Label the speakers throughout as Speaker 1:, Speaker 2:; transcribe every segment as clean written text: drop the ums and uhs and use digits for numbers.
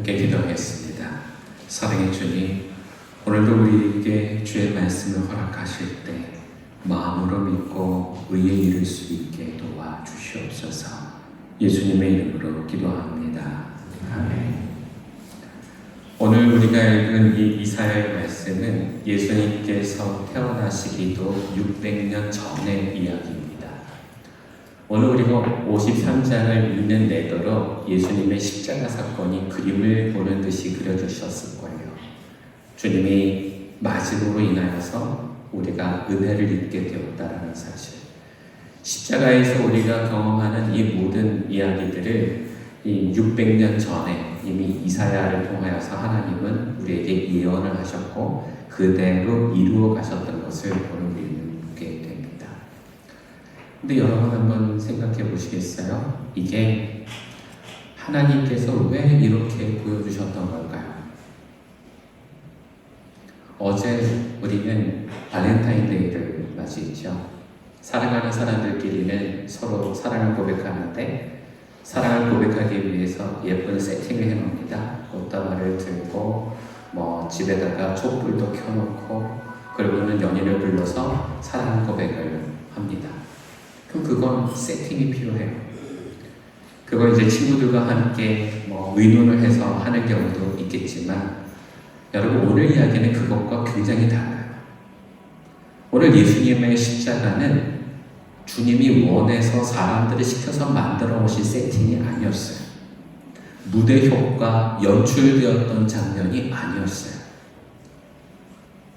Speaker 1: 함께 기도하겠습니다. 사랑의 주님, 오늘도 우리에게 주의 말씀을 허락하실 때 마음으로 믿고 의에 이를 수 있게 도와주시옵소서. 예수님의 이름으로 기도합니다. 아멘. 오늘 우리가 읽은 이 이사야의 말씀은 예수님께서 태어나시기도 600년 전의 이야기입니다. 오늘 우리가 53장을 읽는 내도록 예수님의 십자가 사건이 그림을 보는 듯이 그려주셨을 거예요. 주님이 맞음으로 인하여서 우리가 은혜를 입게 되었다는 사실, 십자가에서 우리가 경험하는 이 모든 이야기들을 이 600년 전에 이미 이사야를 통하여서 하나님은 우리에게 예언을 하셨고 그대로 이루어 가셨던 것을 오늘 우리는 보게 됩니다. 근데 여러분 한번 생각해 보시겠어요? 이게 하나님께서 왜 이렇게 보여주셨던 걸까요? 어제 우리는 발렌타인데이를 맞이했죠. 사랑하는 사람들끼리는 서로 사랑을 고백하는데 사랑을 고백하기 위해서 예쁜 세팅을 해놓습니다. 꽃다발을 들고 집에다가 촛불도 켜놓고 그리고는 연인을 불러서 사랑 고백을 합니다. 그럼 그건 세팅이 필요해요. 그걸 이제 친구들과 함께 의논을 해서 하는 경우도 있겠지만 여러분 오늘 이야기는 그것과 굉장히 달라요. 오늘 예수님의 십자가는 주님이 원해서 사람들을 시켜서 만들어 오신 세팅이 아니었어요. 무대 효과, 연출되었던 장면이 아니었어요.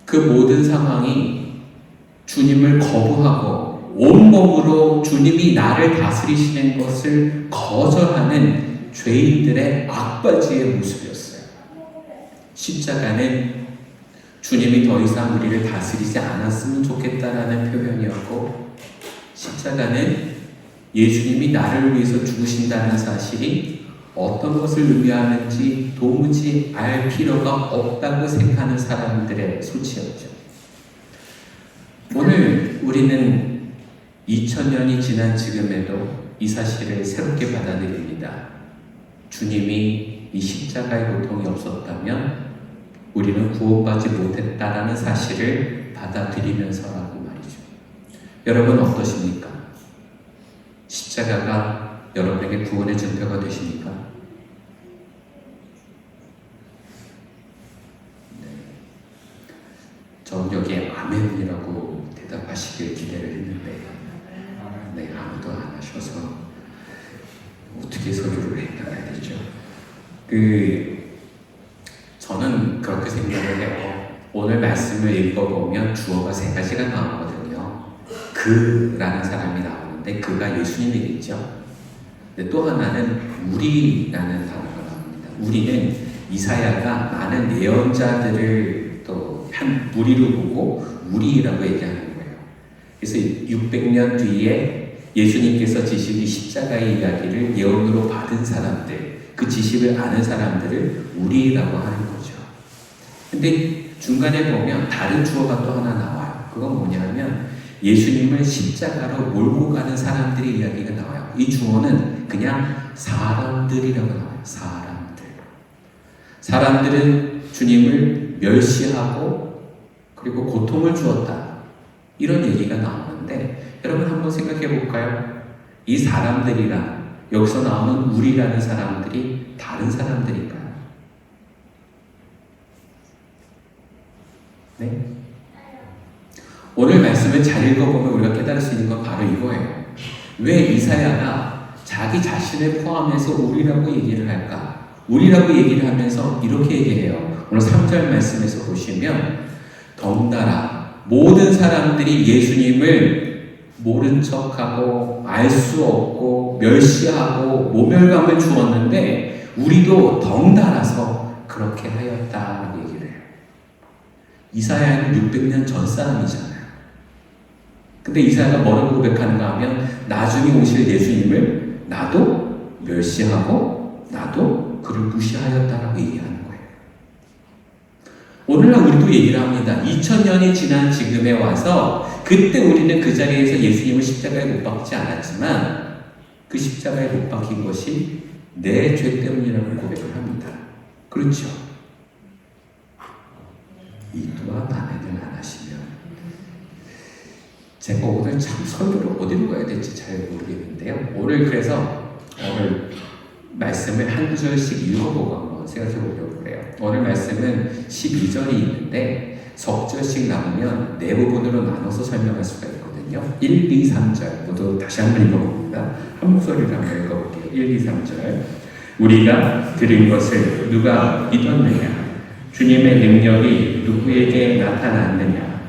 Speaker 1: 그 모든 상황이 주님을 거부하고 온몸으로 주님이 나를 다스리시는 것을 거절하는 죄인들의 악바지의 모습이었어요. 십자가는 주님이 더 이상 우리를 다스리지 않았으면 좋겠다라는 표현이었고, 십자가는 예수님이 나를 위해서 죽으신다는 사실이 어떤 것을 의미하는지 도무지 알 필요가 없다고 생각하는 사람들의 소치였죠. 오늘 우리는 2000년이 지난 지금에도 이 사실을 새롭게 받아들입니다. 주님이 이 십자가의 고통이 없었다면 우리는 구원받지 못했다라는 사실을 받아들이면서라고 말이죠. 여러분 어떠십니까? 십자가가 여러분에게 구원의 증표가 되십니까? 네. 전 여기에 아멘이라고 대답하시길 기대를 했는데 네, 아무도 안 하셔서 어떻게 서류를 해나가야 되죠? 저는 그렇게 생각을 해요. 오늘 말씀을 읽어보면 주어가 세 가지가 나오거든요. 그라는 사람이 나오는데 그가 예수님이겠죠. 근데 또 하나는 우리라는 단어가 나옵니다. 우리는 이사야가 많은 예언자들을 또 한 무리로 보고 우리라고 얘기하는 거예요. 그래서 600년 뒤에 예수님께서 지시기 십자가의 이야기를 예언으로 받은 사람들, 그 지식을 아는 사람들을 우리라고 하는 거죠. 근데 중간에 보면 다른 주어가 또 하나 나와요. 그건 뭐냐면 예수님을 십자가로 몰고 가는 사람들의 이야기가 나와요. 이 주어는 그냥 사람들이라고 나와요. 사람들은 주님을 멸시하고 그리고 고통을 주었다. 이런 얘기가 나오는데 여러분 한번 생각해 볼까요? 이 사람들이랑 여기서 나오는 우리라는 사람들이 다른 사람들일까요? 네? 오늘 말씀을 잘 읽어보면 우리가 깨달을 수 있는 건 바로 이거예요. 왜 이사야가 자기 자신을 포함해서 우리라고 얘기를 할까? 우리라고 얘기를 하면서 이렇게 얘기해요. 오늘 3절 말씀에서 보시면 덩달아 모든 사람들이 예수님을 모른 척하고 알 수 없고 멸시하고 모멸감을 주었는데 우리도 덩달아서 그렇게 하였다라고 얘기를 해요. 이사야는 600년 전 사람이잖아요. 근데 이사야가 뭐라고 고백하는가 하면 나중에 오실 예수님을 나도 멸시하고 나도 그를 무시하였다라고 얘기하는 거예요. 오늘날 우리도 얘기를 합니다. 2000년이 지난 지금에 와서 그때 우리는 그 자리에서 예수님을 십자가에 못 박지 않았지만 그 십자가에 못 박힌 것이 내 죄 때문이라고 고백을 합니다. 그렇죠. 이 또한 아멘을 안 하시면 제가 오늘 참 설교를 어디로 가야 될지 잘 모르겠는데요. 오늘 그래서 오늘 말씀을 한 구절씩 읽어보고 한번 생각해 보려고 그래요. 오늘 말씀은 12절이 있는데 석 절씩 나누면 네 부분으로 나눠서 설명할 수가 있거든요. 1, 2, 3절 모두 다시 한번 읽어봅니다. 한 목소리로 한번 읽어볼게요. 1, 2, 3절. 우리가 들은 것을 누가 믿었느냐? 주님의 능력이 누구에게 나타났느냐?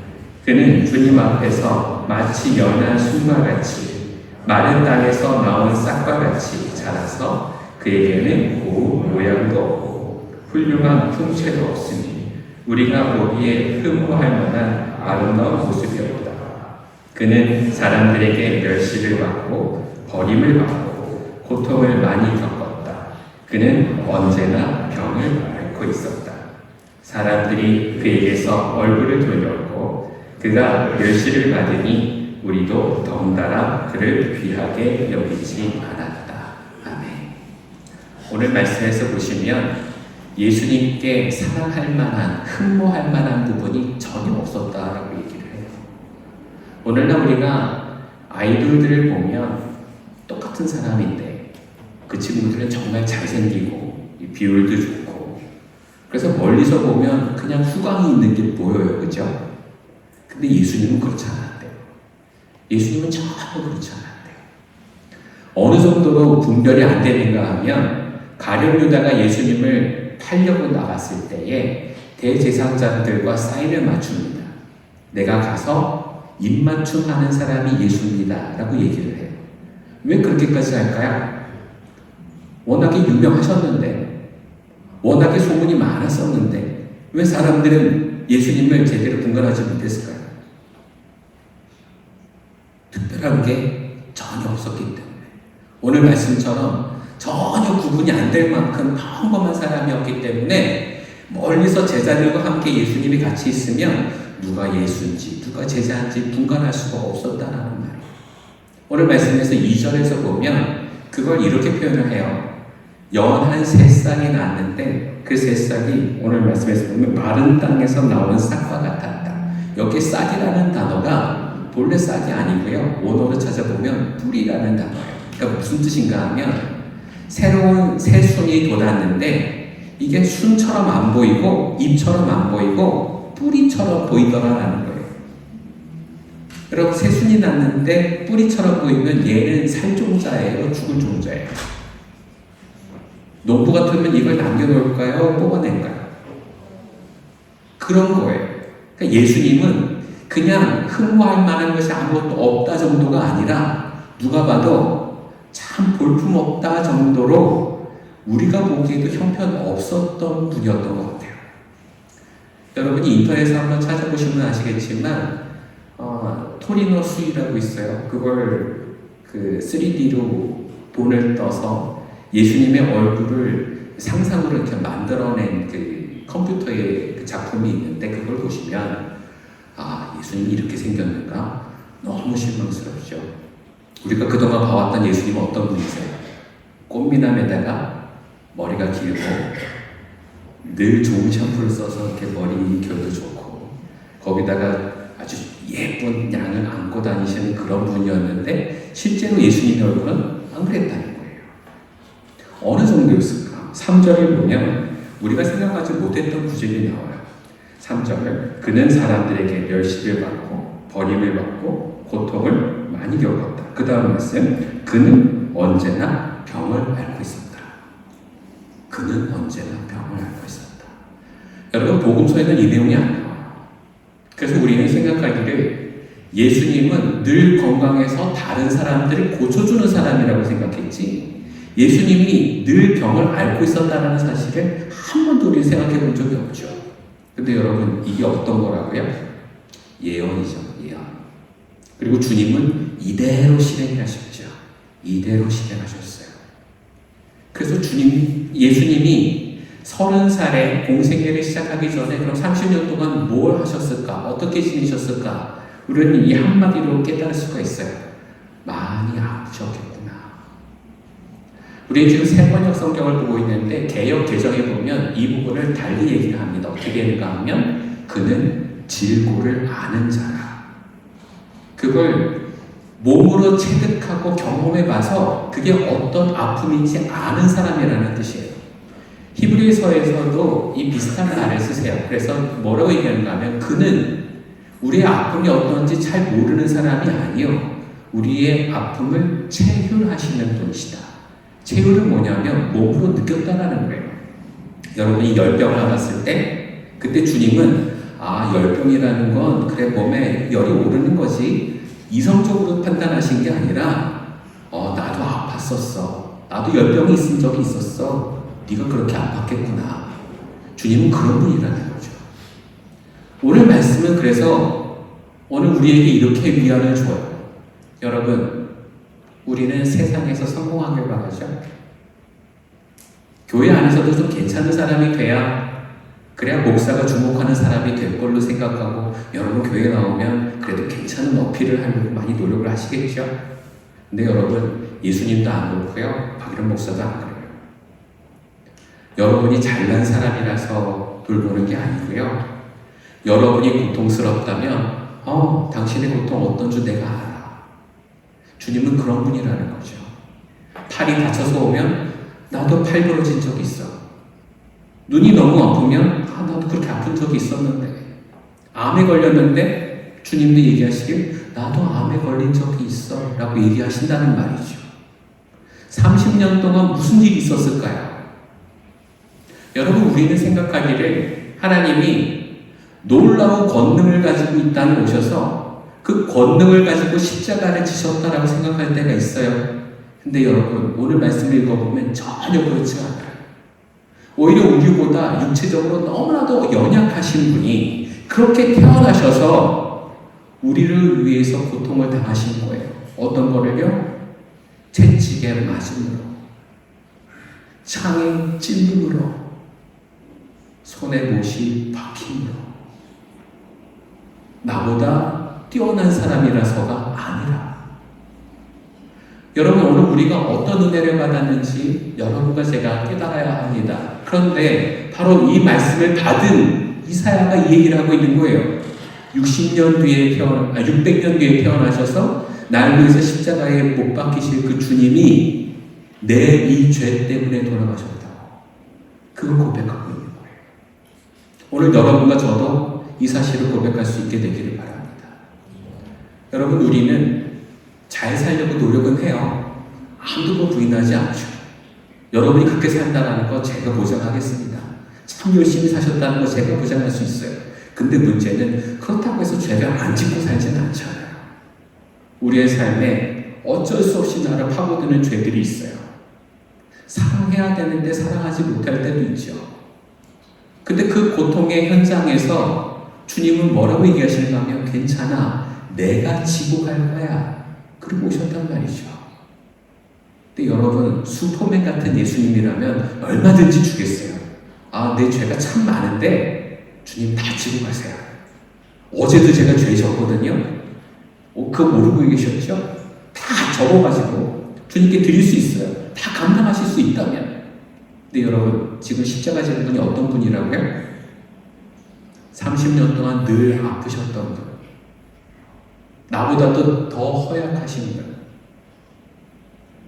Speaker 1: 그는 주님 앞에서 마치 연한 순과 같이 마른 땅에서 나온 싹과 같이 자라서 그에게는 고운 모양도 없고 훌륭한 풍채도 없으니 우리가 보기에 흠모할 만한 아름다운 모습이었다. 그는 사람들에게 멸시를 받고 버림을 받고 고통을 많이 겪었다. 그는 언제나 병을 앓고 있었다. 사람들이 그에게서 얼굴을 돌렸고 그가 멸시를 받으니 우리도 덩달아 그를 귀하게 여기지 않았다. 아멘. 오늘 말씀에서 보시면 예수님께 사랑할 만한, 흠모할 만한 부분이 전혀 없었다라고 얘기를 해요. 오늘날 우리가 아이돌들을 보면 똑같은 사람인데 그 친구들은 정말 잘생기고 비율도 좋고 그래서 멀리서 보면 그냥 후광이 있는 게 보여요. 그죠? 근데 예수님은 그렇지 않았대요. 예수님은 전혀 그렇지 않았대요. 어느 정도로 분별이 안 되는가 하면 가룟 유다가 예수님을 팔려고 나갔을 때에 대제사장들과 사인을 맞춥니다. 내가 가서 입맞춤하는 사람이 예수입니다 라고 얘기를 해요. 왜 그렇게까지 할까요? 워낙에 유명하셨는데 워낙에 소문이 많았었는데 왜 사람들은 예수님을 제대로 분간하지 못했을까요? 특별한 게 전혀 없었기 때문에 오늘 말씀처럼 전혀 구분이 안 될 만큼 평범한 사람이었기 때문에 멀리서 제자들과 함께 예수님이 같이 있으면 누가 예수인지 누가 제자인지 분간할 수가 없었다는 말이에요. 오늘 말씀에서 2절에서 보면 그걸 이렇게 표현을 해요. 연한 새싹이 났는데 그 새싹이 오늘 말씀에서 보면 마른 땅에서 나온 싹과 같았다. 여기 싹이라는 단어가 본래 싹이 아니고요. 원어로 찾아보면 뿌리라는 단어예요. 그러니까 무슨 뜻인가 하면 새로운 새순이 돋았는데 이게 순처럼 안 보이고 잎처럼 안 보이고 뿌리처럼 보이더라라는 거예요. 여러분 새순이 났는데 뿌리처럼 보이면 얘는 살 종자예요? 죽을 종자예요? 농부 같으면 이걸 남겨놓을까요? 뽑아낼까요? 그런 거예요. 그러니까 예수님은 그냥 흠모할 만한 것이 아무것도 없다 정도가 아니라 누가 봐도 참 볼품없다 정도로 우리가 보기에도 형편없었던 분이었던 것 같아요. 여러분이 인터넷에 한번 찾아보시면 아시겠지만 토리노 수이라고 있어요. 그걸 그 3D로 본을 떠서 예수님의 얼굴을 상상으로 이렇게 만들어낸 그 컴퓨터의 그 작품이 있는데 그걸 보시면 아, 예수님이 이렇게 생겼는가? 너무 실망스럽죠. 우리가 그동안 봐왔던 예수님은 어떤 분이세요? 꽃미남에다가 머리가 길고 늘 좋은 샴푸를 써서 이렇게 머리 결도 좋고 거기다가 아주 예쁜 양을 안고 다니시는 그런 분이었는데 실제로 예수님의 얼굴은 안 그랬다는 거예요. 어느 정도였을까? 3절을 보면 우리가 생각하지 못했던 구절이 나와요. 3절 그는 사람들에게 멸시를 받고 버림을 받고 고통을 많이 겪었다. 그 다음 말씀 그는 언제나 병을 앓고 있었다. 그는 언제나 병을 앓고 있었다. 여러분 복음서에는 이 내용이 안 나와요. 그래서 우리는 생각하기를 예수님은 늘 건강해서 다른 사람들을 고쳐주는 사람이라고 생각했지 예수님이 늘 병을 앓고 있었다는 사실을 한 번도 우리는 생각해 본 적이 없죠. 근데 여러분 이게 어떤 거라고요? 예언이죠. 예언. 그리고 주님은 이대로 실행하셨죠. 이대로 실행하셨어요. 그래서 예수님이 30살에 공생애를 시작하기 전에 그럼 30년 동안 뭘 하셨을까? 어떻게 지내셨을까? 우리는 이 한마디로 깨달을 수가 있어요. 많이 아프셨겠구나. 우리 지금 새 번역 성경을 보고 있는데 개역 개정에 보면 이 부분을 달리 얘기를 합니다. 어떻게 하는가 하면 그는 질고를 아는 자라. 그걸 몸으로 체득하고 경험해봐서 그게 어떤 아픔인지 아는 사람이라는 뜻이에요. 히브리서에서도 이 비슷한 말을 쓰세요. 그래서 뭐라고 얘기하는가 하면 그는 우리의 아픔이 어떤지 잘 모르는 사람이 아니요, 우리의 아픔을 체휼하시는 분이시다. 체휼은 뭐냐면 몸으로 느꼈다라는 거예요. 여러분이 열병을 받았을 때 그때 주님은 열병이라는 건 그래 몸에 열이 오르는 거지 이성적으로 판단하신 게 아니라 나도 아팠었어. 나도 열병이 있은 적이 있었어. 네가 그렇게 아팠겠구나. 주님은 그런 분이라는 거죠. 오늘 말씀은 그래서 오늘 우리에게 이렇게 위안을 줘요. 여러분, 우리는 세상에서 성공하길 바라죠. 교회 안에서도 좀 괜찮은 사람이 그래야 목사가 주목하는 사람이 될 걸로 생각하고 여러분 교회 나오면 그래도 괜찮은 어필을 하려고 많이 노력을 하시겠죠. 근데 여러분, 예수님도 안 그렇고요, 박일원 목사도 안 그래요. 여러분이 잘난 사람이라서 돌보는 게 아니고요, 여러분이 고통스럽다면 당신의 고통 어떤 줄 내가 알아. 주님은 그런 분이라는 거죠. 팔이 다쳐서 오면 나도 팔 부러진 적이 있어. 눈이 너무 아프면 나도 그렇게 아픈 적이 있었는데. 암에 걸렸는데 주님도 얘기하시길 나도 암에 걸린 적이 있어 라고 얘기하신다는 말이죠. 30년 동안 무슨 일이 있었을까요? 여러분, 우리는 생각하기를 하나님이 놀라운 권능을 가지고 이 땅에 오셔서 그 권능을 가지고 십자가를 지셨다라고 생각할 때가 있어요. 근데 여러분, 오늘 말씀을 읽어보면 전혀 그렇지 않아요. 오히려 우리보다 육체적으로 너무나도 연약하신 분이 그렇게 태어나셔서 우리를 위해서 고통을 당하신 거예요. 어떤 거를요? 채찍에 맞음으로, 창에 찔림으로, 손에 못이 박힘으로. 나보다 뛰어난 사람이라서가 아니라. 여러분, 오늘 우리가 어떤 은혜를 받았는지 여러분과 제가 깨달아야 합니다. 그런데 바로 이 말씀을 받은 이사야가 이 얘기를 하고 있는 거예요. 600년 뒤에 태어나셔서 나를 위해서 십자가에 못 박히실 그 주님이 내 이 죄 때문에 돌아가셨다고. 그걸 고백하고 있는 거예요. 오늘 여러분과 저도 이 사실을 고백할 수 있게 되기를 바랍니다. 여러분, 우리는 잘 살려고 노력은 해요. 아무도 부인하지 않죠. 여러분이 그렇게 산다는 거 제가 보장하겠습니다. 참 열심히 사셨다는 거 제가 보장할 수 있어요. 근데 문제는 그렇다고 해서 죄를 안 짓고 살지는 않잖아요. 우리의 삶에 어쩔 수 없이 나를 파고드는 죄들이 있어요. 사랑해야 되는데 사랑하지 못할 때도 있죠. 근데 그 고통의 현장에서 주님은 뭐라고 얘기하시는가 하면 괜찮아, 내가 지고 갈 거야. 그리고 오셨단 말이죠. 근데 여러분, 슈퍼맨 같은 예수님이라면 얼마든지 주겠어요. 내 죄가 참 많은데 주님 다 지고 가세요. 어제도 제가 죄 졌거든요. 그거 모르고 계셨죠? 다 접어가지고 주님께 드릴 수 있어요. 다 감당하실 수 있다면. 근데 여러분, 지금 십자가 지는 분이 어떤 분이라고요? 30년 동안 늘 아프셨던 분. 나보다도 더 허약하신 분.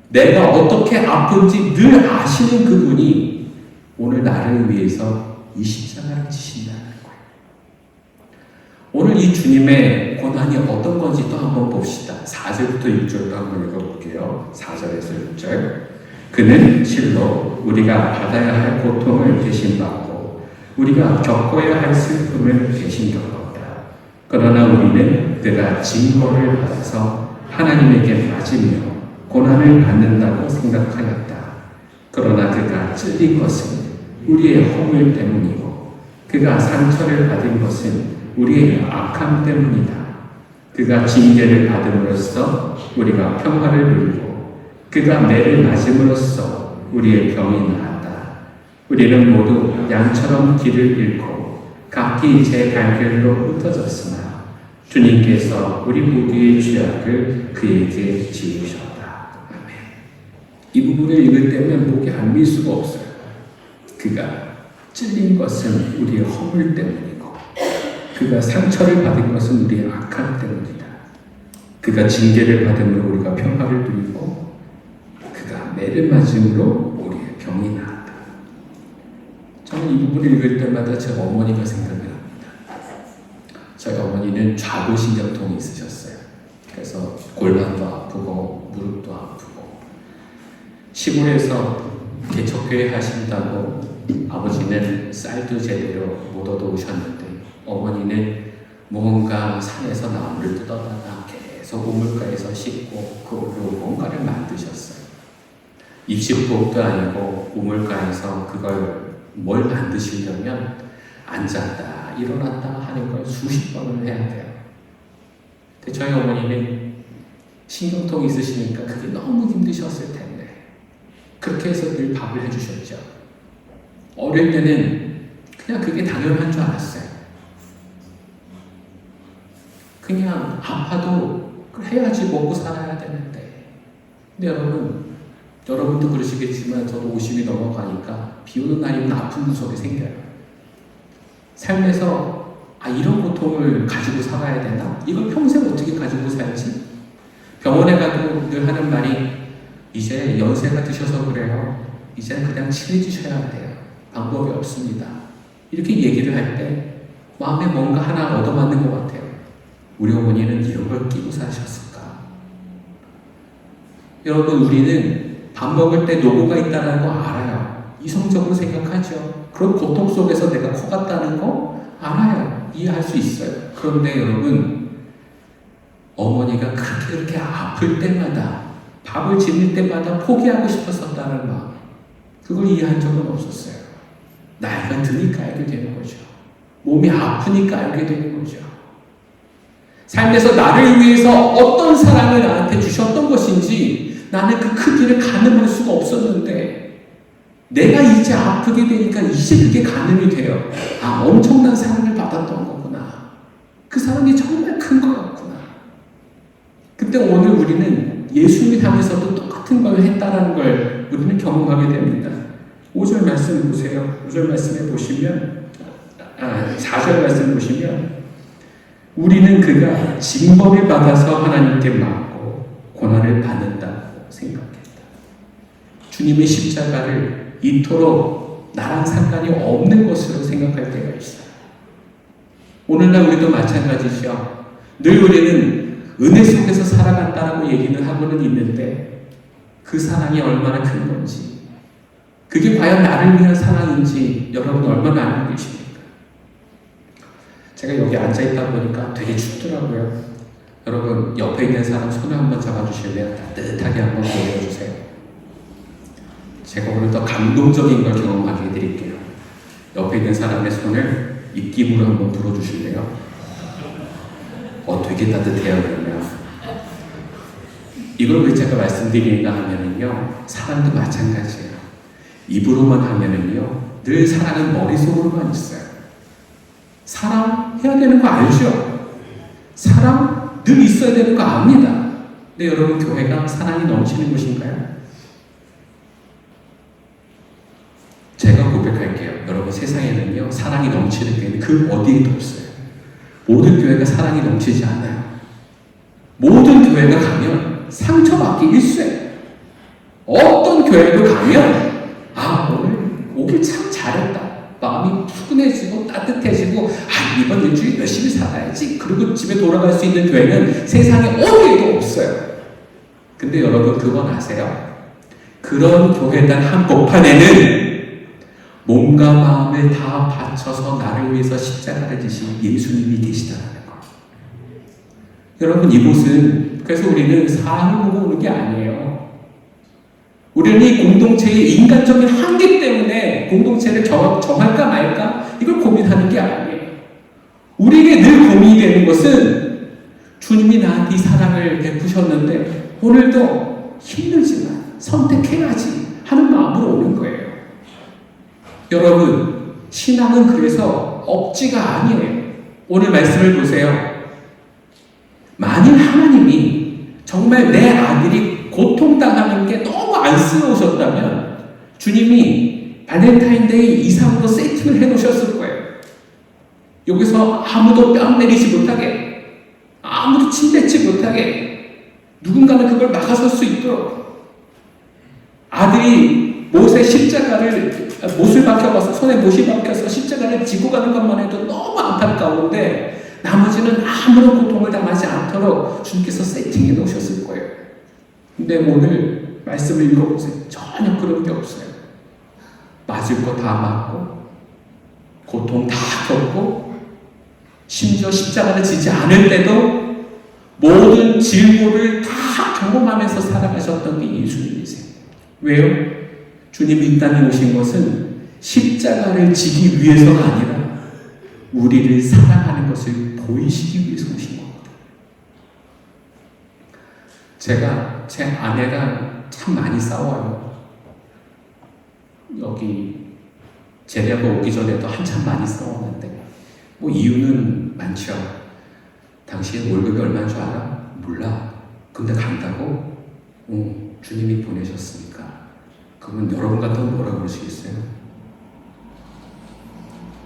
Speaker 1: 내가 어떻게 아픈지 늘 아시는 그분이 오늘 나를 위해서 이 십자가를 지신다는 거예요. 오늘 이 주님의 고난이 어떤 건지 또 한번 봅시다. 4절부터 6절도 한번 읽어볼게요. 4절에서 6절. 그는 실로 우리가 받아야 할 고통을 대신받고 우리가 겪어야 할 슬픔을 대신 겪었다. 그러나 우리는 그가 징벌을 받아서 하나님에게 맞으며 고난을 받는다고 생각하였다. 그러나 그가 찔린 것은 우리의 허물 때문이고 그가 상처를 받은 것은 우리의 악함 때문이다. 그가 징계를 받음으로써 우리가 평화를 누리고 그가 매를 맞음으로써 우리의 병이 나았다. 우리는 모두 양처럼 길을 잃고 각기 제 갈 길로 흩어졌으나 주님께서 우리 모두의 죄악을 그에게 지우셨다. 아멘.
Speaker 2: 이 부분을 읽을 때면 목이 안 밀 수가 없어요. 그가 찔린 것은 우리의 허물 때문이고 그가 상처를 받은 것은 우리의 악함 때문이다. 그가 징계를 받음으로 우리가 평화를 누리고 그가 매를 맞음으로 우리의 병이 나았다. 저는 이 부분을 읽을 때마다 제 어머니가 생각이 납니다. 저희 어머니는 좌골신경통이 있으셨어요. 그래서 골반도 아프고 무릎도 아프고 시골에서 개척교회 하신다고 아버지는 쌀도 제대로 못 얻어오셨는데 어머니는 무언가 산에서 나무를 뜯어다가 계속 우물가에서 씻고 그걸로 뭔가를 만드셨어요. 입식부업도 아니고 우물가에서 그걸 뭘 만드시려면 앉았다 일어났다 하는 걸 수십 번을 해야 돼요. 근데 저희 어머니는 신경통이 있으시니까 그게 너무 힘드셨을 텐데 그렇게 해서 늘 밥을 해주셨죠. 어릴 때는 그냥 그게 당연한 줄 알았어요. 그냥 아파도 해야지 먹고 살아야 되는데. 근데 여러분도 그러시겠지만 저도 50이 넘어가니까 비 오는 날이면 아픈 구석이 생겨요. 삶에서 이런 고통을 가지고 살아야 되나? 이걸 평생 어떻게 가지고 살지? 병원에 가도 늘 하는 말이 이제 연세가 드셔서 그래요. 이제는 그냥 친해지셔야 돼요. 방법이 없습니다. 이렇게 얘기를 할 때 마음에 뭔가 하나 얻어맞는 것 같아요. 우리 어머니는 이런 걸 끼고 사셨을까? 여러분, 우리는 밥 먹을 때 노고가 있다는 거 알아요. 이성적으로 생각하죠. 그런 고통 속에서 내가 커갔다는 거 알아요. 이해할 수 있어요. 그런데 여러분, 어머니가 그렇게 아플 때마다 밥을 짓는 때마다 포기하고 싶었었다는 마음, 그걸 이해한 적은 없었어요. 나이가 드니까 알게 되는 거죠. 몸이 아프니까 알게 되는 거죠. 삶에서 나를 위해서 어떤 사랑을 나한테 주셨던 것인지 나는 그 크기를 가늠할 수가 없었는데 내가 이제 아프게 되니까 이제 그게 가늠이 돼요. 엄청난 사랑을 받았던 거구나. 그 사랑이 정말 큰 거였구나. 그때 오늘 우리는 예수님을 향해서도 똑같은 걸 했다라는 걸 우리는 경험하게 됩니다. 5절 말씀 보세요. 5절 말씀에 보시면 4절 말씀 보시면 우리는 그가 징벌을 받아서 하나님께 맞고 고난을 받는다고 생각했다. 주님의 십자가를 이토록 나랑 상관이 없는 것으로 생각할 때가 있어요. 오늘날 우리도 마찬가지죠. 늘 우리는 은혜 속에서 살아간다라고 얘기는 하고는 있는데 그 사랑이 얼마나 큰 건지, 그게 과연 나를 위한 사랑인지 여러분 얼마나 알고 계십니까? 제가 여기 앉아있다 보니까 되게 춥더라고요. 여러분, 옆에 있는 사람 손을 한번 잡아주실래요? 따뜻하게 한번 보여주세요. 제가 오늘 더 감동적인 걸 경험하게 해드릴게요. 옆에 있는 사람의 손을 입김으로 한번 불어주실래요? 되게 따뜻해요, 그러면. 이걸 왜 제가 말씀드리는가 하면은요, 사랑도 마찬가지예요. 입으로만 하면은요, 늘 사랑은 머릿속으로만 있어요. 사랑해야 되는 거 알죠? 사랑 늘 있어야 되는 거 압니다. 근데 여러분, 교회가 사랑이 넘치는 곳인가요? 제가 고백할게요. 여러분, 세상에는요, 사랑이 넘치는 교회는 그 어디에도 없어요. 모든 교회가 사랑이 넘치지 않아요. 모든 교회가 가면 상처받기 일쑤예요. 어떤 교회도 가면 오늘 오길 참 잘했다. 마음이 푸근해지고 따뜻해지고 이번 일주일 열심히 살아야지. 그리고 집에 돌아갈 수 있는 교회는 세상에 어디에도 없어요. 근데 여러분, 그건 아세요? 그런 교회당 한복판에는 몸과 마음을 다 바쳐서 나를 위해서 십자가를 지신 예수님이 계시다는 거. 여러분, 이곳은, 그래서 우리는 사람을 보고 오는 게 아니에요. 우리는 이 공동체의 인간적인 한계 때문에 공동체를 정할까 말까 이걸 고민하는 게 아니에요. 우리에게 늘 고민이 되는 것은 주님이 나한테 이 사랑을 베푸셨는데 오늘도 힘들지만 선택해야지 하는 마음으로 오는 거예요. 여러분, 신앙은 그래서 억지가 아니에요. 오늘 말씀을 보세요. 만일 하나님이 정말 내 아들이 고통당하는 게 너무 안쓰러우셨다면 주님이 발렌타인데이 이상으로 세팅을 해놓으셨을 거예요. 여기서 아무도 뺨 내리지 못하게, 아무도 침뱉지 못하게 누군가는 그걸 막아설 수 있도록, 아들이 못에 십자가를, 못을 박혀가서 손에 못이 박혀서 십자가를 지고 가는 것만 해도 너무 안타까운데 나머지는 아무런 고통을 당하지 않도록 주님께서 세팅해 놓으셨을 거예요. 근데 오늘 말씀을 읽어보세요. 전혀 그런 게 없어요. 맞을 거 다 맞고 고통 다 겪고 심지어 십자가를 지지 않을 때도 모든 질고를 다 경험하면서 살아가셨던 게 예수님이세요. 왜요? 주님이 이 땅에 오신 것은 십자가를 지기 위해서가 아니라 우리를 사랑하는 것을 보이시기 위해서 오신 거거든요. 제가 제 아내랑 참 많이 싸워요. 여기 제대가 오기 전에도 한참 많이 싸웠는데 뭐 이유는 많죠. 당신 월급이 얼마인 줄 알아? 몰라. 근데 간다고? 주님이 보내셨으니까. 그러면 여러분 같으면 뭐라고 그러시겠어요?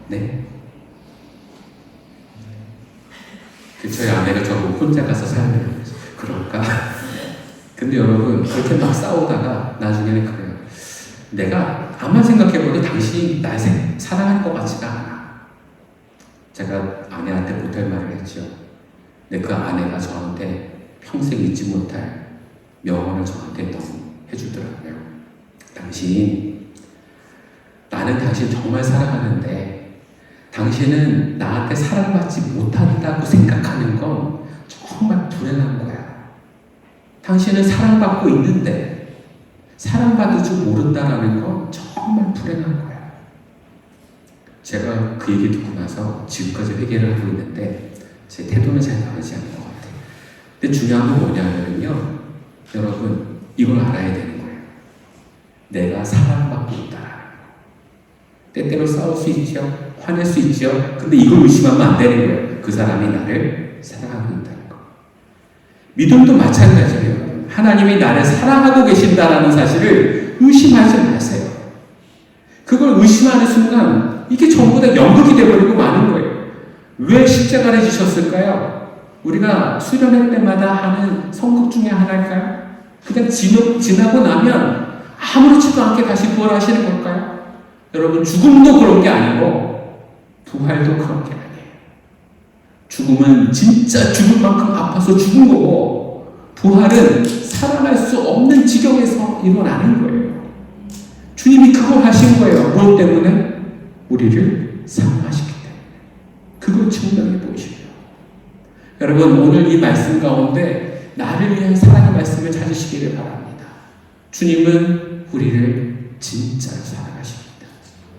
Speaker 2: 네? 저희 아내가 저보고 혼자 가서 살려고 그래서 그럴까? 근데 여러분 그렇게 막 싸우다가 나중에는 그래요. 내가 아마 생각해봐도 당신이 날 사랑할 것 같지가 않아. 제가 아내한테 못할 말을 했죠. 근데 그 아내가 저한테 평생 잊지 못할 명언을 저한테 너무 해주더라고요. 나는 당신 정말 사랑하는데 당신은 나한테 사랑받지 못한다고 생각하는 건 정말 불행한 거야. 당신은 사랑받고 있는데 사랑받을 줄 모른다라는 건 정말 불행한 거야. 제가 그 얘기 듣고 나서 지금까지 회개를 하고 있는데 제 태도는 잘 변하지 않은 것 같아요. 근데 중요한 건 뭐냐면요, 여러분 이걸 알아야 되는 거예요. 내가 사랑받고 있다라는 거. 때때로 싸울 수 있죠. 화낼 수 있죠. 근데 이걸 의심하면 안 되는 거예요. 그 사람이 나를 사랑하고 있다는 거. 믿음도 마찬가지예요. 하나님이 나를 사랑하고 계신다라는 사실을 의심하지 마세요. 그걸 의심하는 순간 이게 전부 다 연극이 되어버리고 마는 거예요. 왜 십자가를 지셨을까요? 우리가 수련회 때마다 하는 성극 중에 하나일까요? 그냥 지나고 나면 아무렇지도 않게 다시 부활하시는 걸까요? 여러분, 죽음도 그런 게 아니고 부활도 그런 게 아니에요. 죽음은 진짜 죽을 만큼 아파서 죽은 거고, 부활은 살아날 수 없는 지경에서 일어나는 거예요. 주님이 그걸 하신 거예요. 무엇 때문에? 우리를 사랑하시기 때문에. 그걸 증명해 보이시고요. 여러분, 오늘 이 말씀 가운데 나를 위한 사랑의 말씀을 찾으시기를 바랍니다. 주님은 우리를 진짜로 사랑하십니다.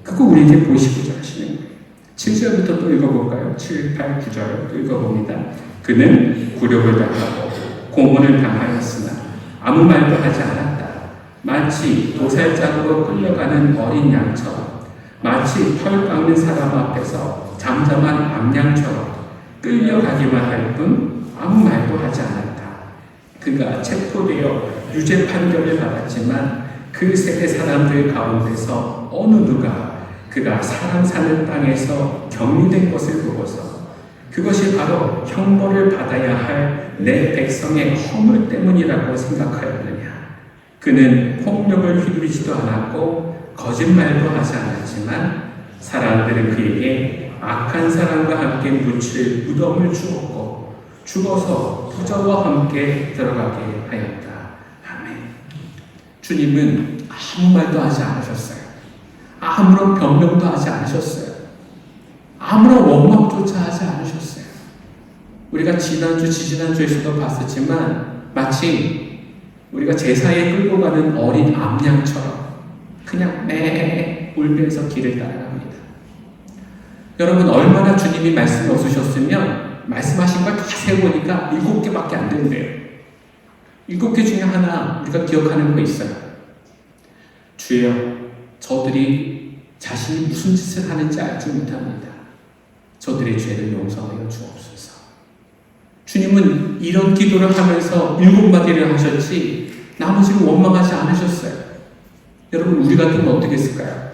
Speaker 2: 그거 우리에게 보이시고자 하시는 거예요. 7절부터 또 읽어볼까요? 7, 8, 9절 또 읽어봅니다. 그는 굴욕을 당하고 고문을 당하였으나 아무 말도 하지 않았다. 마치 도살장으로 끌려가는 어린 양처럼, 마치 털 깎는 사람 앞에서 잠잠한 암양처럼 끌려가기만 할 뿐 아무 말도 하지 않았다. 그가 체포되어 유죄 판결을 받았지만 그 세대 사람들 가운데서 어느 누가 그가 사람 사는 땅에서 격리된 것을 보고서 그것이 바로 형벌을 받아야 할 내 백성의 허물 때문이라고 생각하였느냐. 그는 폭력을 휘두르지도 않았고 거짓말도 하지 않았지만 사람들은 그에게 악한 사람과 함께 묻힐 무덤을 주었고 죽어서 부자와 함께 들어가게 하였다. 아멘. 주님은 아무 말도 하지 않으셨어요. 아무런 변명도 하지 않으셨어요. 아무런 원망조차 하지 않으셨어요. 우리가 지지난주에서도 봤었지만 마치 우리가 제사에 끌고 가는 어린 암양처럼 그냥 매 울면서 길을 따라갑니다. 여러분, 얼마나 주님이 말씀을 없으셨으면 말씀하신 걸 다 세보니까 7개밖에 안 된대요. 7개 중에 하나 우리가 기억하는 거 있어요. 주여, 저들이 자신이 무슨 짓을 하는지 알지 못합니다. 저들의 죄를 용서하여 주옵소서. 주님은 이런 기도를 하면서 7마디를 하셨지 나머지는 원망하지 않으셨어요. 여러분, 우리 같으면 어떻게 했을까요?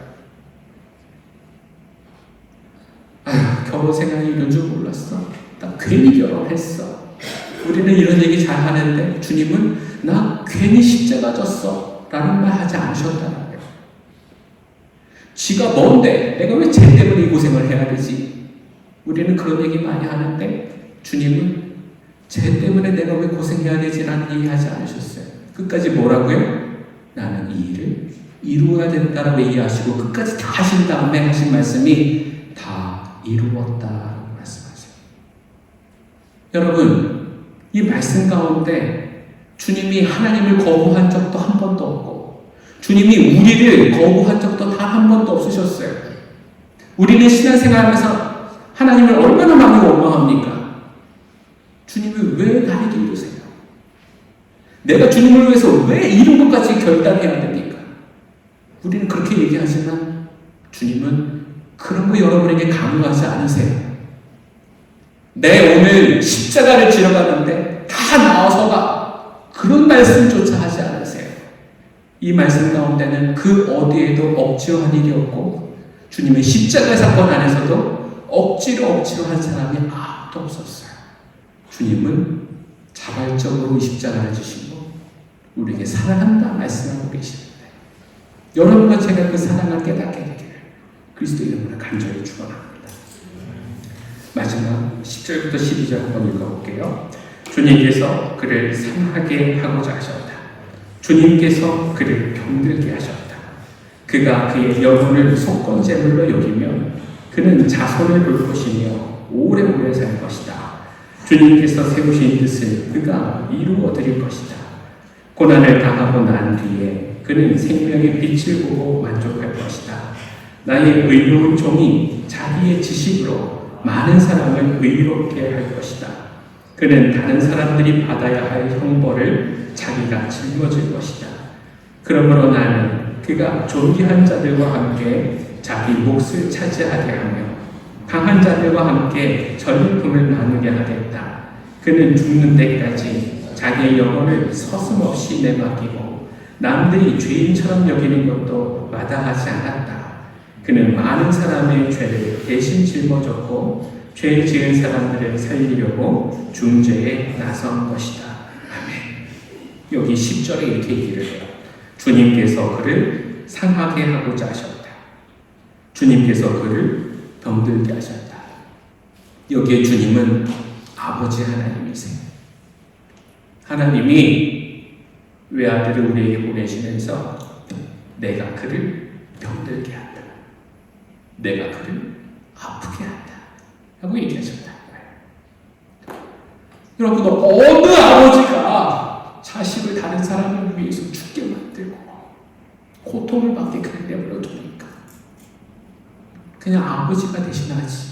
Speaker 2: 아휴, 결혼 생활이 이런 줄 몰랐어. 나 괜히 결혼했어. 우리는 이런 얘기 잘 하는데 주님은 나 괜히 십자가 졌어 라는 말 하지 않으셨다는 거예요. 지가 뭔데 내가 왜 쟤 때문에 이 고생을 해야 되지? 우리는 그런 얘기 많이 하는데 주님은 쟤 때문에 내가 왜 고생해야 되지? 라는 얘기 하지 않으셨어요. 끝까지 뭐라고요? 나는 이 일을 이루어야 된다라고 얘기하시고 끝까지 다 하신 다음에 하신 말씀이 다 이루었다라고 말씀하세요. 여러분, 이 말씀 가운데 주님이 하나님을 거부한 적도 한 번도 없고 주님이 우리를 거부한 적도 단 한 번도 없으셨어요. 우리는 신앙생활하면서 하나님을 얼마나 많이 원망합니까? 주님을 왜 나에게 이루세요? 내가 주님을 위해서 왜 이런 것까지 결단해야 됩니까? 우리는 그렇게 얘기하지만 주님은 그런 거 여러분에게 강요하지 않으세요. 내 오늘 십자가를 지러 가는데 다 나와서가 그런 말씀조차 하지 않으세요. 이 말씀 가운데는 그 어디에도 억지로 한 일이 없고 주님의 십자가의 사건 안에서도 억지로 한 사람이 아무도 없었어요. 주님은 자발적으로 이 십자가를 지시고 우리에게 사랑한다 말씀하고 계십니다. 여러분과 제가 그 사랑을 깨닫게 되기를 그리스도 이름으로 간절히 축원합니다. 마지막 10절부터 12절 한번 읽어볼게요. 주님께서 그를 상하게 하고자 하셨다. 주님께서 그를 병들게 하셨다. 그가 그의 영혼을 속건제물로 여기면 그는 자손을 볼 것이며 오래오래 살 것이다. 주님께서 세우신 뜻을 그가 이루어 드릴 것이다. 고난을 당하고 난 뒤에 그는 생명의 빛을 보고 만족할 것이다. 나의 의로운 종이 자기의 지식으로 많은 사람을 의롭게 할 것이다. 그는 다른 사람들이 받아야 할 형벌을 자기가 짊어질 것이다. 그러므로 나는 그가 존귀한 자들과 함께 자기 몫을 차지하게 하며 강한 자들과 함께 전리품을 나누게 하겠다. 그는 죽는 데까지 자기의 영혼을 서슴없이 내맡기고 남들이 죄인처럼 여기는 것도 마다하지 않았다. 그는 많은 사람의 죄를 대신 짊어졌고 죄 지은 사람들을 살리려고 중재에 나선 것이다. 아멘. 여기 10절에 이렇게 얘기를 해요. 주님께서 그를 상하게 하고자 하셨다. 주님께서 그를 병들게 하셨다. 여기에 주님은 아버지 하나님이세요. 하나님이 외아들을 우리에게 보내시면서 내가 그를 병들게 한다. 내가 그를 아프게 한다. 하고 얘기하셨다. 여러분, 어느 아버지가 자식을 다른 사람을 위해서 죽게 만들고 고통을 받게 그냥 내버려 두니까 그냥 아버지가 대신하지.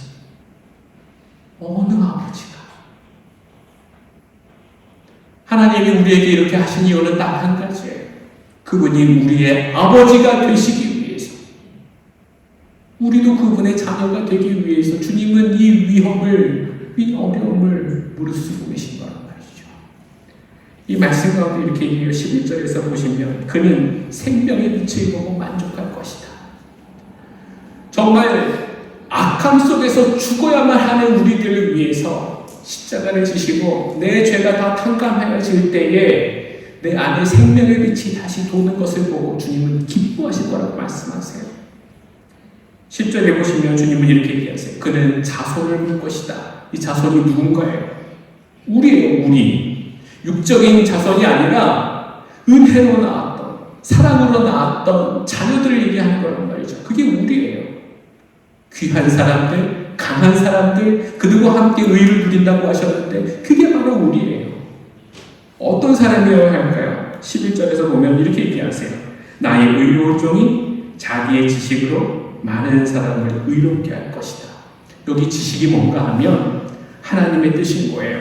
Speaker 2: 어느 아버지가. 하나님이 우리에게 이렇게 하신 이유는 딱 한 가지예요. 그분이 우리의 아버지가 되시기 위해서, 우리도 그분의 자녀가 되기 위해서 주님은 이 어려움을 무릅쓰고 계신 거란 말이죠. 이 말씀 가운데 이렇게 얘기해요. 11절에서 보시면 그는 생명의 빛을 보고 만족할 것이다. 정말 악함 속에서 죽어야만 하는 우리들을 위해서 십자가를 지시고 내 죄가 다 탕감하여질 때에 내 안에 생명의 빛이 다시 도는 것을 보고 주님은 기뻐하실 거라고 말씀하세요. 10절에 보시면 주님은 이렇게 얘기하세요. 그는 자손을 볼 것이다. 이 자손이 누군가예요? 우리예요, 우리. 육적인 자손이 아니라 은혜로 나왔던, 사랑으로 나왔던 자녀들을 얘기하는 거란 말이죠. 그게 우리예요. 귀한 사람들, 강한 사람들, 그들과 함께 의를 누린다고 하셨는데 그게 바로 우리예요. 어떤 사람이어야 할까요? 11절에서 보면 이렇게 얘기하세요. 나의 의로운 종이 자기의 지식으로 많은 사람을 의롭게 할 것이다. 여기 지식이 뭔가 하면 하나님의 뜻인 거예요.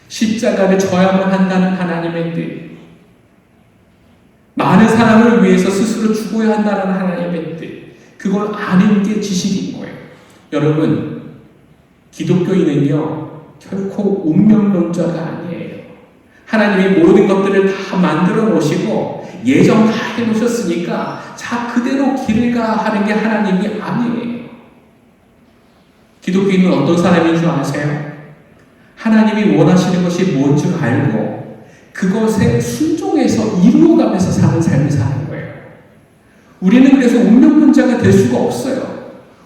Speaker 2: 십자가를 져야만 한다는 하나님의 뜻, 많은 사람을 위해서 스스로 죽어야 한다는 하나님의 뜻, 그걸 아는 게 지식인 거예요. 여러분, 기독교인은요 결코 운명론자가 아니에요. 하나님이 모든 것들을 다 만들어 놓으시고 예정 다 해놓으셨으니까 자 그대로 길을 가 하는 게 하나님이 아니에요. 기독교인은 어떤 사람인 줄 아세요? 하나님이 원하시는 것이 뭔 줄 알고 그것에 순종해서 이루어가면서 사는 삶을 사는 거예요. 우리는 그래서 운명론자가 될 수가 없어요.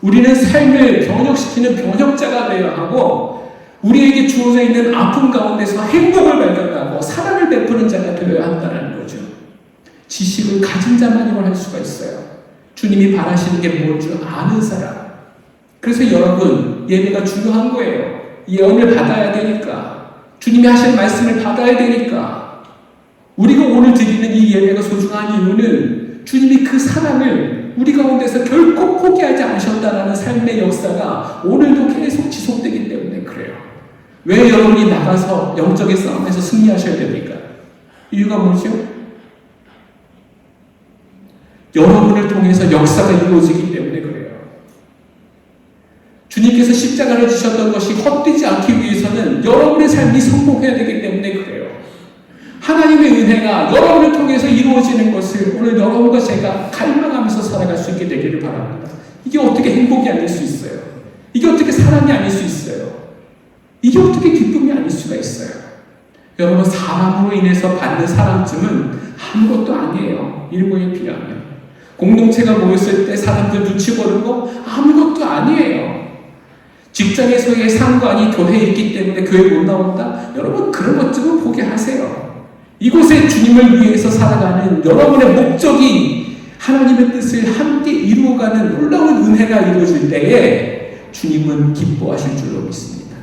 Speaker 2: 우리는 삶을 변혁시키는 변혁자가 되어야 하고 우리에게 주어져 있는 아픔 가운데서 행복을 발견하고 사랑을 베푸는 자가 되어야 한다는 거죠. 지식을 가진 자만 이걸 할 수가 있어요. 주님이 바라시는 게 뭔 줄 아는 사람. 그래서 여러분 예배가 중요한 거예요. 예언을 받아야 되니까 주님이 하시는 말씀을 받아야 되니까 우리가 오늘 드리는 이 예배가 소중한 이유는 주님이 그 사랑을 우리 가운데서 결코 포기하지 않으셨다라는 삶의 역사가 오늘도 계속 지속되기 때문에 그래요. 왜 여러분이 나가서 영적인 싸움에서 승리하셔야 됩니까? 이유가 뭐죠? 여러분을 통해서 역사가 이루어지기 때문에 그래요. 주님께서 십자가를 지셨던 것이 헛되지 않기 위해서는 여러분의 삶이 성공해야 되기 때문에 그래요. 하나님의 은혜가 여러분을 통해서 이루어지는 것을 오늘 여러분과 제가 갈망하면서 살아갈 수 있게 되기를 바랍니다. 이게 어떻게 행복이 아닐 수 있어요? 이게 어떻게 사랑이 아닐 수 있어요? 이게 어떻게 기쁨이 아닐 수가 있어요? 여러분 사람으로 인해서 받는 사랑쯤은 아무것도 아니에요. 일본에 비하면. 공동체가 모였을 때 사람들 눈치 보는 거 아무것도 아니에요. 직장에서의 상관이 교회에 있기 때문에 교회 못 나온다? 여러분 그런 것쯤은 포기하세요. 이곳에 주님을 위해서 살아가는 여러분의 목적이 하나님의 뜻을 함께 이루어가는 놀라운 은혜가 이루어질 때에 주님은 기뻐하실 줄로 믿습니다.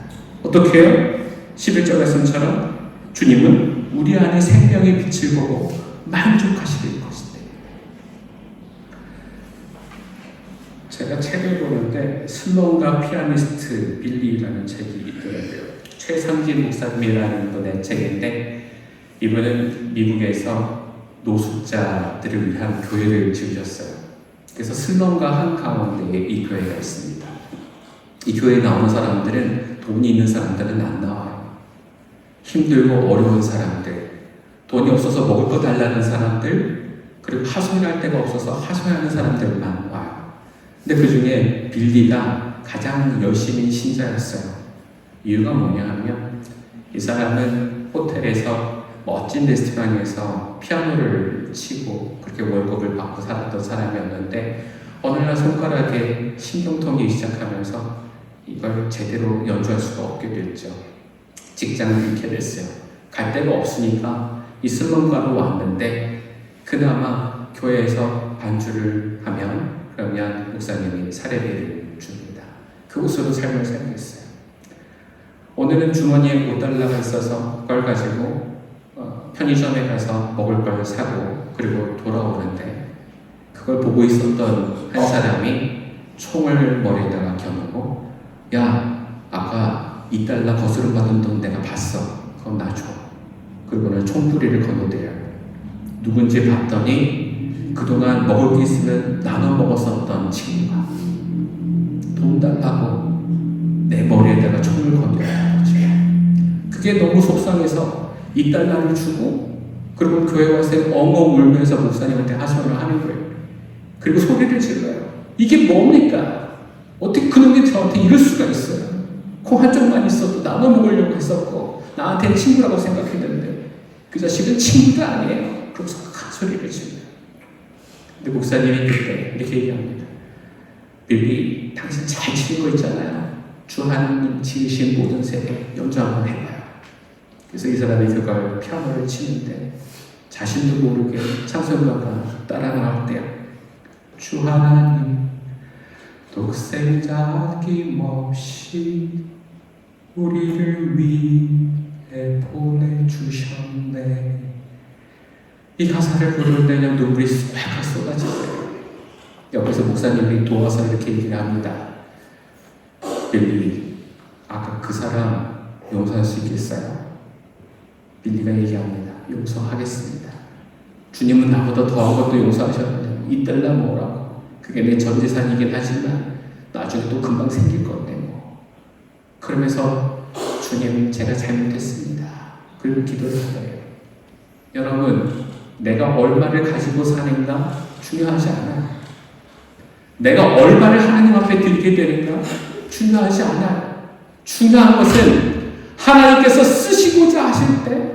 Speaker 2: 어떻게 해요? 11절 말씀처럼 주님은 우리 안에 생명의 빛을 보고 만족하실 것이다. 제가 책을 보는데 슬론가 피아니스트 빌리라는 책이 있더라고요. 최상진 목사님이라는 분의 책인데 이분은 미국에서 노숙자들을 위한 교회를 지으셨어요. 그래서 슬럼가 한가운데에 이 교회가 있습니다. 이 교회에 나오는 사람들은 돈이 있는 사람들은 안 나와요. 힘들고 어려운 사람들, 돈이 없어서 먹을 거 달라는 사람들, 그리고 하소연할 데가 없어서 하소연하는 사람들만 와요. 근데 그 중에 빌리가 가장 열심히 신자였어요. 이유가 뭐냐 하면 이 사람은 호텔에서 멋진 레스토랑에서 피아노를 치고 그렇게 월급을 받고 살았던 사람이었는데 어느 날 손가락에 신경통이 시작하면서 이걸 제대로 연주할 수가 없게 됐죠. 직장을 잃게 됐어요. 갈 데가 없으니까 이 슬럼가로 왔는데 그나마 교회에서 반주를 하면 그러면 목사님이 사례비를 줍니다. 그곳으로 삶을 살겠어요. 오늘은 주머니에 $5가 있어서 그걸 가지고 편의점에 가서 먹을 걸 사고 그리고 돌아오는데 그걸 보고 있었던 한 사람이 총을 머리에다가 겨누고 야 아까 $2 거스름 받은 돈 내가 봤어. 그럼 나 줘. 그리고는 총부리를 건너대요. 누군지 봤더니 그동안 먹을 게 있으면 나눠 먹었었던 친구가 돈 달라고 내 머리에다가 총을 건드렸다는 거지. 그게 너무 속상해서 $2를 주고 그리고 교회 와서 엉엉 울면서 목사님한테 하소연을 하는 거예요. 그리고 소리를 질러요. 이게 뭡니까? 어떻게 그놈이 저한테 이럴 수가 있어요? 코 한쪽만 있어도 나눠 먹으려고 했었고 나한테는 친구라고 생각했는데 그 자식은 친구가 아니에요. 그러면서 큰 소리를 질러요. 근데 목사님이 그때 이렇게 얘기합니다. 빌리 당신 잘 치는 거 있잖아요. 주 하나님 지으신 모든 세계 연주 한번 해봐요. 그래서 이 사람이 그걸 피아노를 치는데 자신도 모르게 찬송가가 따라 나올 때야. 주 하나님 독생자 아낌없이 우리를 위해 보내주셨네. 이 가사를 부를 때 그냥 눈물이 쫙 쏟아지고요. 옆에서 목사님이 도와서 이렇게 얘기를 합니다. 빌리, 아까 그 사람 용서할 수 있겠어요? 빌리가 얘기합니다. 용서하겠습니다. 주님은 나보다 더한 것도 용서하셨는데 $2 모으라고. 그게 내 전 재산이긴 하지만 나중에 또 금방 생길 건데 뭐. 그러면서 주님 제가 잘못했습니다. 그리고 기도를 하래요. 여러분, 내가 얼마를 가지고 사는가 중요하지 않아요. 내가 얼마를 하나님 앞에 드리게 되는가 중요하지 않아요. 중요한 것은 하나님께서 쓰시고자 하실 때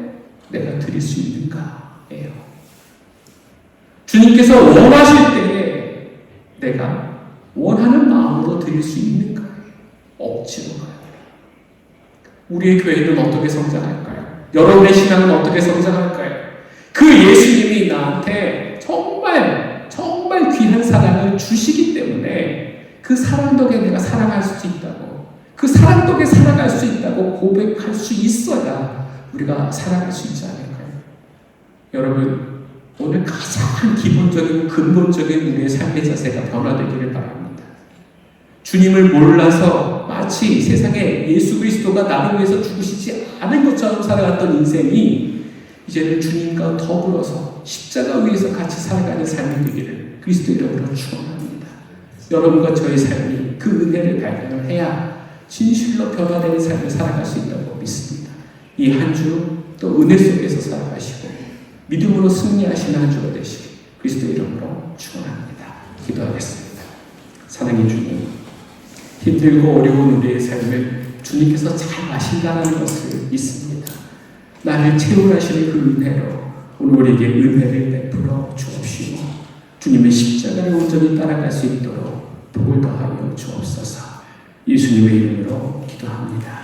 Speaker 2: 내가 드릴 수 있는가예요. 주님께서 원하실 때에 내가 원하는 마음으로 드릴 수 있는가예요. 억지로가요. 우리의 교회는 어떻게 성장할까요? 여러분의 신앙은 어떻게 성장할까요? 그 예수님이 나한테 정말 귀한 사랑을 주시기 때문에 그 사랑 덕에 내가 살아갈 수 있다고, 그 사랑 덕에 살아갈 수 있다고 고백할 수 있어야 우리가 살아갈 수 있지 않을까요? 여러분, 오늘 가장 기본적이고 근본적인 우리의 삶의 자세가 변화되기를 바랍니다. 주님을 몰라서 마치 세상에 예수 그리스도가 나를 위해서 죽으시지 않은 것처럼 살아갔던 인생이 이제는 주님과 더불어서 십자가 위에서 같이 살아가는 삶이 되기를 그리스도 이름으로 축원합니다. 여러분과 저의 삶이 그 은혜를 발견을 해야 진실로 변화되는 삶을 살아갈 수 있다고 믿습니다. 이 한 주 또 은혜 속에서 살아가시고 믿음으로 승리하시는 한 주가 되시길 그리스도 이름으로 축원합니다. 기도하겠습니다. 사랑의 주님, 힘들고 어려운 우리의 삶을 주님께서 잘 아신다는 것을 믿습니다. 나를 채울하시는 그 은혜로 오늘 우리에게 은혜를 베풀어 주옵시고 주님의 십자가를 온전히 따라갈 수 있도록 복을 더하여 주옵소서. 예수님의 이름으로 기도합니다.